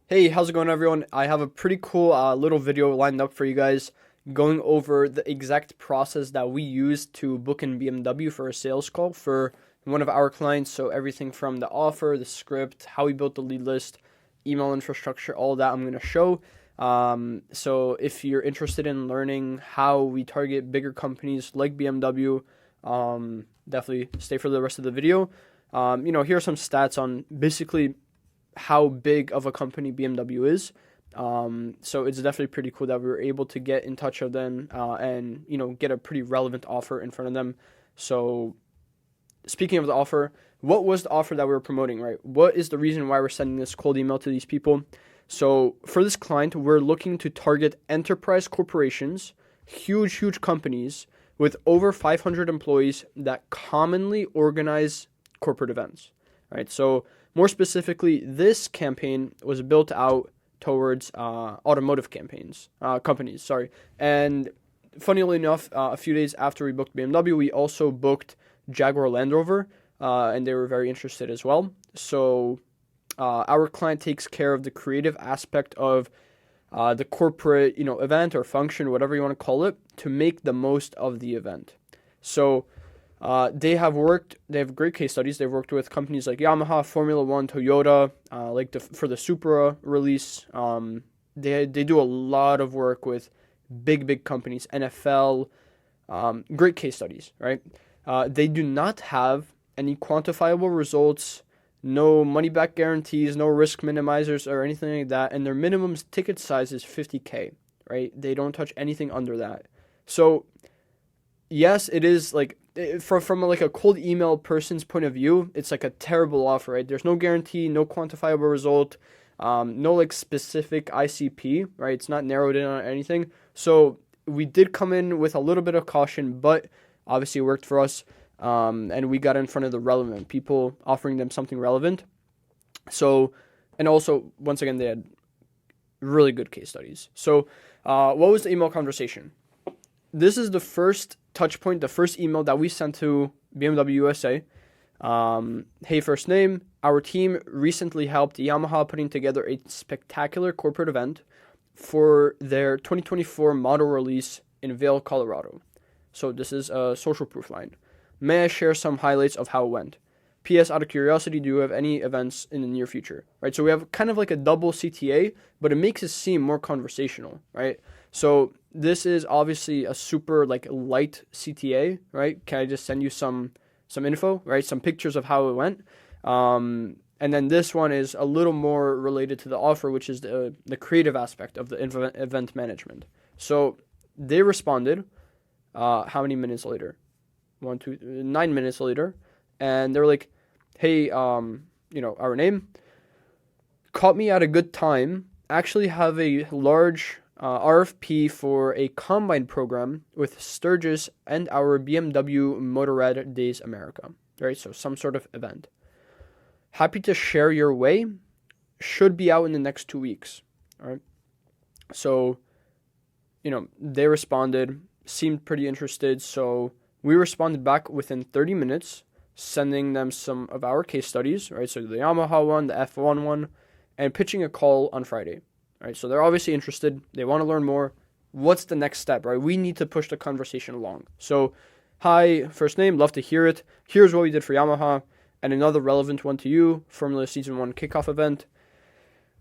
Hey, how's it going, everyone? I have a pretty cool little video lined up for you guys going over the exact process that we use to book in BMW for a sales call for one of our clients. So everything from the offer, the script, how we built the lead list, email infrastructure, all that I'm going to show. So if you're interested in learning how we target bigger companies like BMW, definitely stay for the rest of the video. Here are some stats on basically how big of a company BMW is. So it's definitely pretty cool that we were able to get in touch with them and get a pretty relevant offer in front of them. So speaking of the offer, what was the offer that we were promoting, right? What is the reason why we're sending this cold email to these people? So for this client, we're looking to target enterprise corporations, huge companies with over 500 employees that commonly organize corporate events, right? So more specifically, this campaign was built out towards automotive companies, sorry. And funnily enough, a few days after we booked BMW, we also booked Jaguar Land Rover, and they were very interested as well. So our client takes care of the creative aspect of the corporate, event or function, whatever you want to call it, to make the most of the event. So they have great case studies. They've worked with companies like Yamaha, Formula One, Toyota, for the Supra release. They do a lot of work with big companies, NFL, great case studies, right? They do not have any quantifiable results, no money back guarantees, no risk minimizers or anything like that, and their minimum ticket size is $50K, right? They don't touch anything under that. So yes, it is like from like a cold email person's point of view, it's like a terrible offer, right? There's no guarantee, no quantifiable result, no like specific ICP, right? It's not narrowed in on anything. So we did come in with a little bit of caution, but obviously it worked for us. And we got in front of the relevant people, offering them something relevant. So, and also, once again, they had really good case studies. So, what was the email conversation? This is the first touch point, the first email that we sent to BMW USA. Hey, first name. Our team recently helped Yamaha putting together a spectacular corporate event for their 2024 model release in Vail, Colorado. So this is a social proof line. May I share some highlights of how it went? P.S. Out of curiosity, do you have any events in the near future? Right, so we have kind of like a double CTA, but it makes it seem more conversational, right? So this is obviously a super like light CTA, right? Can I just send you some info, right? Some pictures of how it went. And then this one is a little more related to the offer, which is the creative aspect of the event management. So they responded. How many minutes later? 9 minutes later, and they're like, hey, our name caught me at a good time. Actually have a large RFP for a combine program with Sturgis and our BMW Motorrad Days America, right? So some sort of event. Happy to share your way. Should be out in the next 2 weeks, all right? So, they responded, seemed pretty interested, so we responded back within 30 minutes, sending them some of our case studies, right? So the Yamaha one, the F1 one, and pitching a call on Friday, right? So they're obviously interested. They want to learn more. What's the next step, right? We need to push the conversation along. So, hi, first name, love to hear it. Here's what we did for Yamaha, and another relevant one to you, Formula Season 1 kickoff event.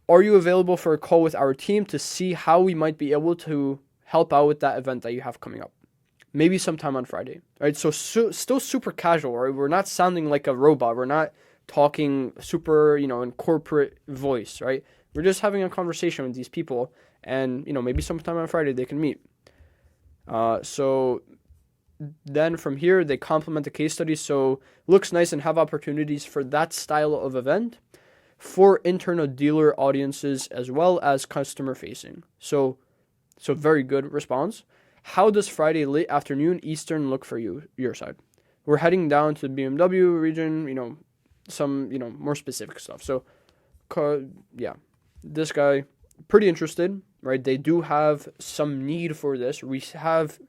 Are you available for a call with our team to see how we might be able to help out with that event that you have coming up? Maybe sometime on Friday, right? So still super casual, right? We're not sounding like a robot. We're not talking super, in corporate voice, right? We're just having a conversation with these people, and, maybe sometime on Friday they can meet. So then from here, they complement the case study, so looks nice and have opportunities for that style of event for internal dealer audiences as well as customer facing. So very good response. How does Friday late afternoon Eastern look for your side? We're heading down to the BMW region, some, more specific stuff. So, yeah, this guy, pretty interested, right? They do have some need for this. We have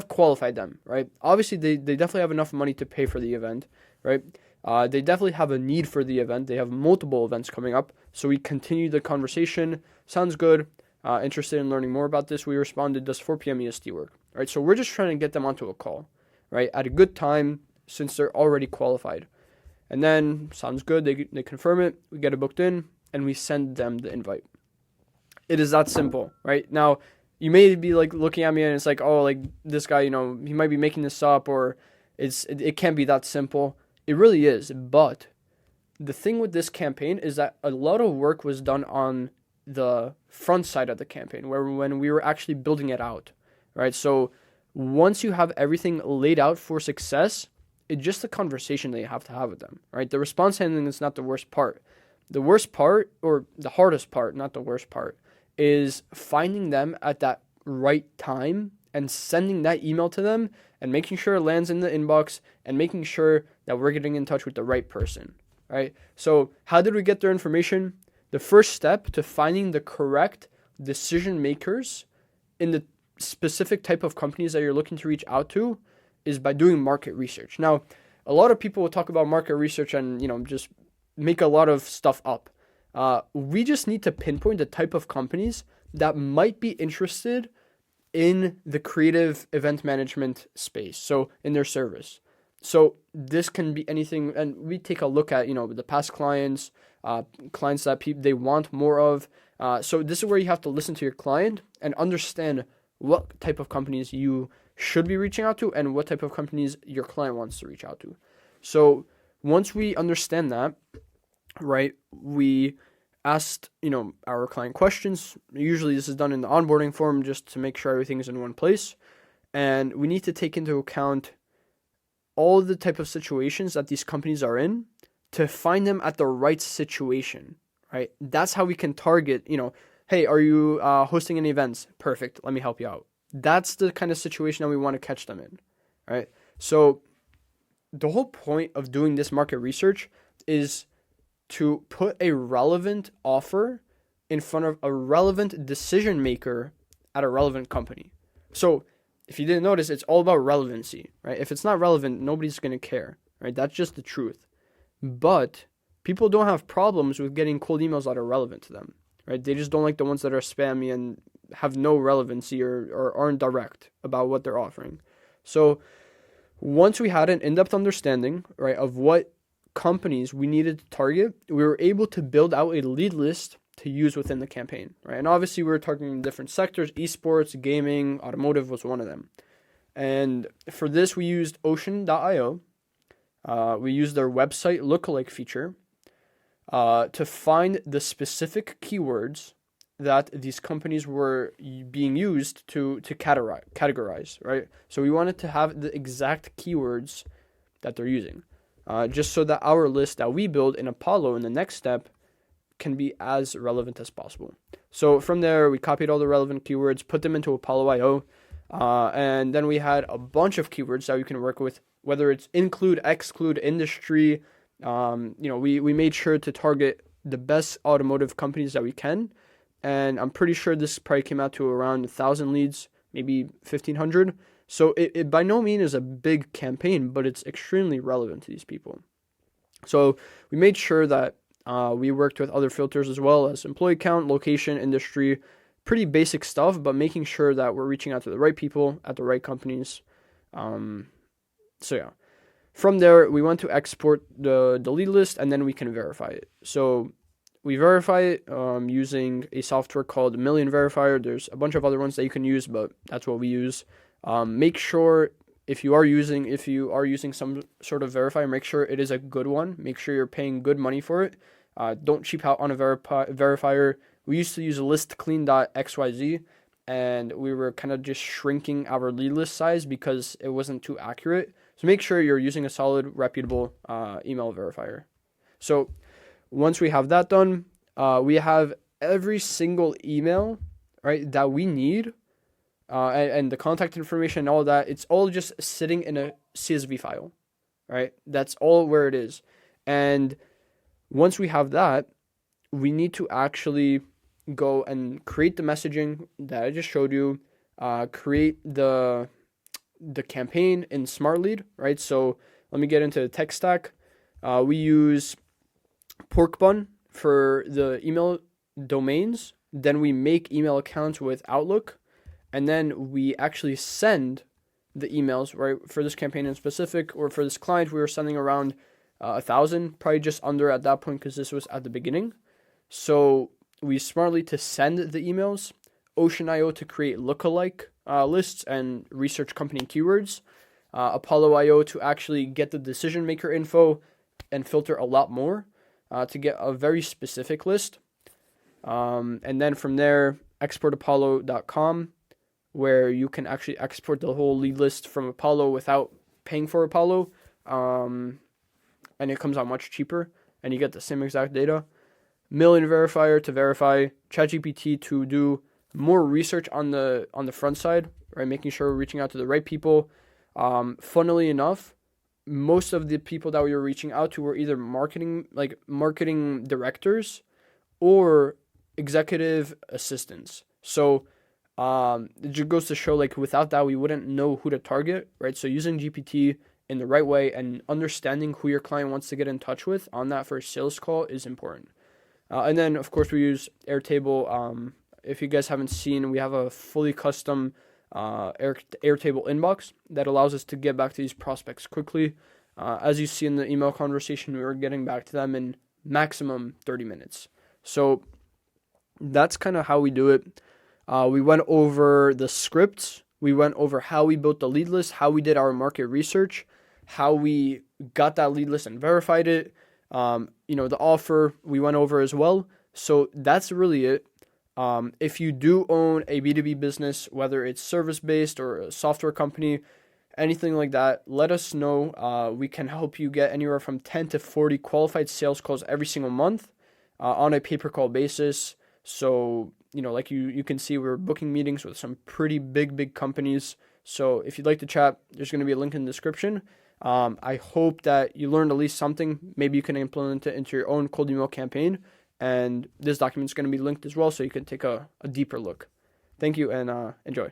qualified them, right? Obviously, they definitely have enough money to pay for the event, right? They definitely have a need for the event. They have multiple events coming up. So we continue the conversation. Sounds good. Interested in learning more about this? We responded, does 4 p.m. EST work? Right. So we're just trying to get them onto a call, right, at a good time since they're already qualified. And then sounds good. They confirm it. We get it booked in, and we send them the invite. It is that simple, right? Now, you may be like looking at me and it's like, oh, like this guy, he might be making this up, or it can't be that simple. It really is. But the thing with this campaign is that a lot of work was done on the front side of the campaign, when we were actually building it out, right? So once you have everything laid out for success, it's just the conversation that you have to have with them, right? The response handling is not the worst part. The worst part, or the hardest part, not the worst part, is finding them at that right time and sending that email to them and making sure it lands in the inbox and making sure that we're getting in touch with the right person, right? So how did we get their information? The first step to finding the correct decision makers in the specific type of companies that you're looking to reach out to is by doing market research. Now, a lot of people will talk about market research and, just make a lot of stuff up. We just need to pinpoint the type of companies that might be interested in the creative event management space, so in their service. So this can be anything, and we take a look at, the past clients, clients that they want more of. So this is where you have to listen to your client and understand what type of companies you should be reaching out to and what type of companies your client wants to reach out to. So once we understand that, right, we asked, our client questions. Usually this is done in the onboarding form just to make sure everything is in one place. And we need to take into account all the type of situations that these companies are in to find them at the right situation, right? That's how we can target, hey, are you hosting any events? Perfect. Let me help you out. That's the kind of situation that we want to catch them in, right? So the whole point of doing this market research is to put a relevant offer in front of a relevant decision maker at a relevant company. So if you didn't notice, it's all about relevancy, right? If it's not relevant, nobody's going to care, right? That's just the truth. But people don't have problems with getting cold emails that are relevant to them, right? They just don't like the ones that are spammy and have no relevancy or aren't direct about what they're offering. So once we had an in-depth understanding, right, of what companies we needed to target, we were able to build out a lead list to use within the campaign, right? And obviously we were targeting different sectors. Esports, gaming, automotive was one of them. And for this, we used Ocean.io. We used their website lookalike feature to find the specific keywords that these companies were being used to categorize, right? So we wanted to have the exact keywords that they're using. Just so that our list that we build in Apollo in the next step can be as relevant as possible. So from there, we copied all the relevant keywords, put them into Apollo.io, and then we had a bunch of keywords that we can work with, whether it's include, exclude, industry. We made sure to target the best automotive companies that we can, and I'm pretty sure this probably came out to around 1,000 leads, maybe 1,500. So it by no means is a big campaign, but it's extremely relevant to these people. So we made sure that we worked with other filters as well as employee count, location, industry, pretty basic stuff, but making sure that we're reaching out to the right people at the right companies. From there, we want to export the lead list, and then we can verify it. So we verify it using a software called Million Verifier. There's a bunch of other ones that you can use, but that's what we use. Make sure if you are using some sort of verifier, make sure it is a good one. Make sure you're paying good money for it. Don't cheap out on a verifier. We used to use listclean.xyz, and we were kind of just shrinking our lead list size because it wasn't too accurate. So make sure you're using a solid, reputable email verifier. So once we have that done, we have every single email, right, that we need, and the contact information and all that. It's all just sitting in a CSV file, right? That's all where it is. And once we have that, we need to actually go and create the messaging that I just showed you, create the campaign in Smart Lead, right? So let me get into the tech stack. We use pork bun for the email domains. Then we make email accounts with Outlook, and then we actually send the emails, right? For this campaign in specific, or for this client, we were sending around 1,000, probably just under at that point because this was at the beginning. So we use Smartly to send the emails, Ocean.io to create lookalike lists and research company keywords, Apollo.io to actually get the decision maker info and filter a lot more to get a very specific list. And then from there, exportapollo.com, where you can actually export the whole lead list from Apollo without paying for Apollo. And it comes out much cheaper, and you get the same exact data. Million Verifier to verify, ChatGPT to do more research on the front side, right? Making sure we're reaching out to the right people. Funnily enough, most of the people that we were reaching out to were either marketing directors or executive assistants. So it just goes to show, like, without that, we wouldn't know who to target, right? So using GPT in the right way and understanding who your client wants to get in touch with on that first sales call is important. And then, of course, we use Airtable. If you guys haven't seen, we have a fully custom Airtable inbox that allows us to get back to these prospects quickly. As you see in the email conversation, we were getting back to them in maximum 30 minutes. So that's kind of how we do it. We went over the scripts. We went over how we built the lead list, how we did our market research, how we got that lead list and verified it. The offer we went over as well. So that's really it. If you do own a B2B business, whether it's service-based or a software company, anything like that, let us know. We can help you get anywhere from 10 to 40 qualified sales calls every single month on a pay-per-call basis. So, like you can see, we're booking meetings with some pretty big companies. So if you'd like to chat, there's going to be a link in the description. I hope that you learned at least something. Maybe you can implement it into your own cold email campaign. And this document is going to be linked as well, so you can take a deeper look. Thank you, and enjoy.